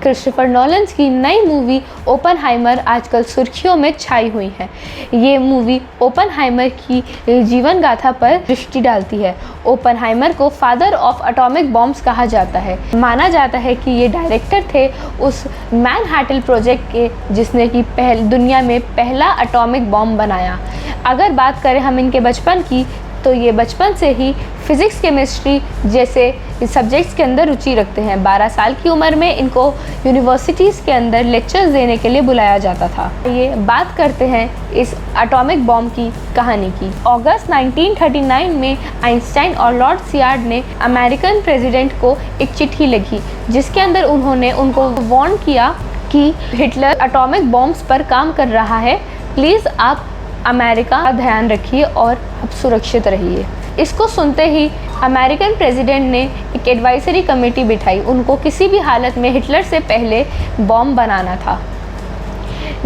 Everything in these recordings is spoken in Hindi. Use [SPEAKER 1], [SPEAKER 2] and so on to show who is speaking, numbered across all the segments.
[SPEAKER 1] क्रिस्टोफर नोलन की नई मूवी ओपनहाइमर आजकल सुर्खियों में छाई हुई है। ये मूवी ओपनहाइमर की जीवन गाथा पर दृष्टि डालती है। ओपनहाइमर को फादर ऑफ एटॉमिक बॉम्ब्स कहा जाता है। माना जाता है कि ये डायरेक्टर थे उस मैनहट्टन प्रोजेक्ट के जिसने कि दुनिया में पहला एटॉमिक बॉम्ब बनाया। अगर बात करें हम इनके बचपन की, तो ये बचपन से ही फिज़िक्स केमिस्ट्री जैसे सब्जेक्ट्स के अंदर रुचि रखते हैं। 12 साल की उम्र में इनको यूनिवर्सिटीज़ के अंदर लेक्चर्स देने के लिए बुलाया जाता था। ये बात करते हैं इस एटॉमिक बॉम्ब की कहानी की। अगस्त 1939 में आइंस्टाइन और लॉर्ड सियार्ड ने अमेरिकन प्रेसिडेंट को एक चिट्ठी लिखी, जिसके अंदर उन्होंने उनको वार्न किया कि हिटलर एटॉमिक बॉम्ब्स पर काम कर रहा है, प्लीज़ आप अमेरिका का ध्यान रखिए और अब सुरक्षित रहिए। इसको सुनते ही अमेरिकन प्रेसिडेंट ने एक एडवाइजरी कमेटी बिठाई। उनको किसी भी हालत में हिटलर से पहले बॉम्ब बनाना था।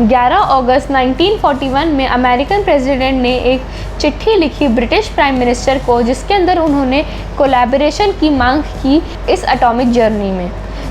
[SPEAKER 1] 11 अगस्त 1941 में अमेरिकन प्रेसिडेंट ने एक चिट्ठी लिखी ब्रिटिश प्राइम मिनिस्टर को, जिसके अंदर उन्होंने कोलैबोरेशन की मांग की इस एटॉमिक जर्नी में,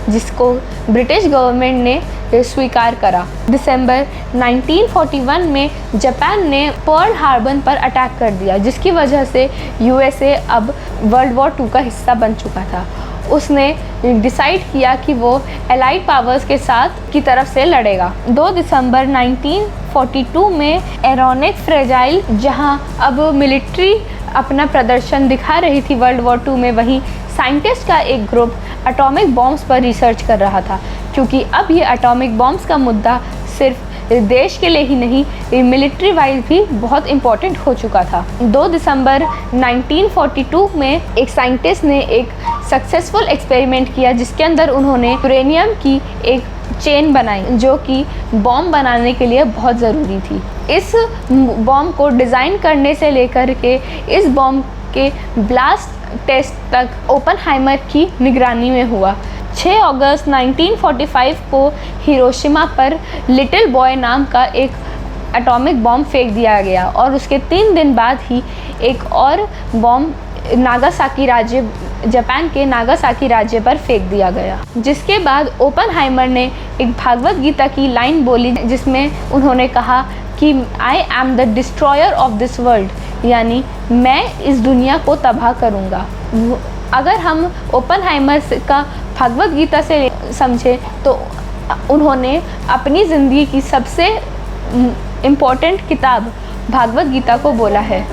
[SPEAKER 1] जिसको ब्रिटिश गवर्नमेंट ने स्वीकार करा। दिसंबर 1941 में जापान ने पर्ल हार्बर पर अटैक कर दिया, जिसकी वजह से यूएसए अब वर्ल्ड वॉर 2 का हिस्सा बन चुका था। उसने डिसाइड किया कि वो एलाइड पावर्स के साथ की तरफ से लड़ेगा। 2 दिसंबर 1942 में एरोनिक फ्रेजाइल, जहां अब मिलिट्री अपना प्रदर्शन दिखा रही थी वर्ल्ड वॉर 2 में, वहीं साइंटिस्ट का एक ग्रुप एटॉमिक बॉम्ब्स पर रिसर्च कर रहा था, क्योंकि अब ये एटॉमिक बॉम्ब्स का मुद्दा सिर्फ देश के लिए ही नहीं, मिलिट्री वाइज भी बहुत इम्पोर्टेंट हो चुका था। 2 दिसंबर 1942 में एक साइंटिस्ट ने एक सक्सेसफुल एक्सपेरिमेंट किया, जिसके अंदर उन्होंने यूरेनियम की एक चेन बनाई, जो कि बॉम्ब बनाने के लिए बहुत ज़रूरी थी। इस बॉम्ब को डिज़ाइन करने से लेकर के इस बॉम्ब के ब्लास्ट टेस्ट तक ओपनहाइमर की निगरानी में हुआ। 6 अगस्त 1945 को हिरोशिमा पर लिटिल बॉय नाम का एक एटॉमिक बॉम्ब फेंक दिया गया, और उसके 3 दिन बाद ही एक और बॉम्ब नागासाकी राज्य, जापान के नागासाकी राज्य पर फेंक दिया गया। जिसके बाद ओपनहाइमर ने एक भागवत गीता की लाइन बोली, जिसमें उन्होंने कहा कि I am the destroyer of this world, यानी मैं इस दुनिया को तबाह करूँगा। अगर हम ओपनहाइमर का भागवत गीता से समझे, तो उन्होंने अपनी ज़िंदगी की सबसे इम्पोर्टेंट किताब भागवत गीता को बोला है।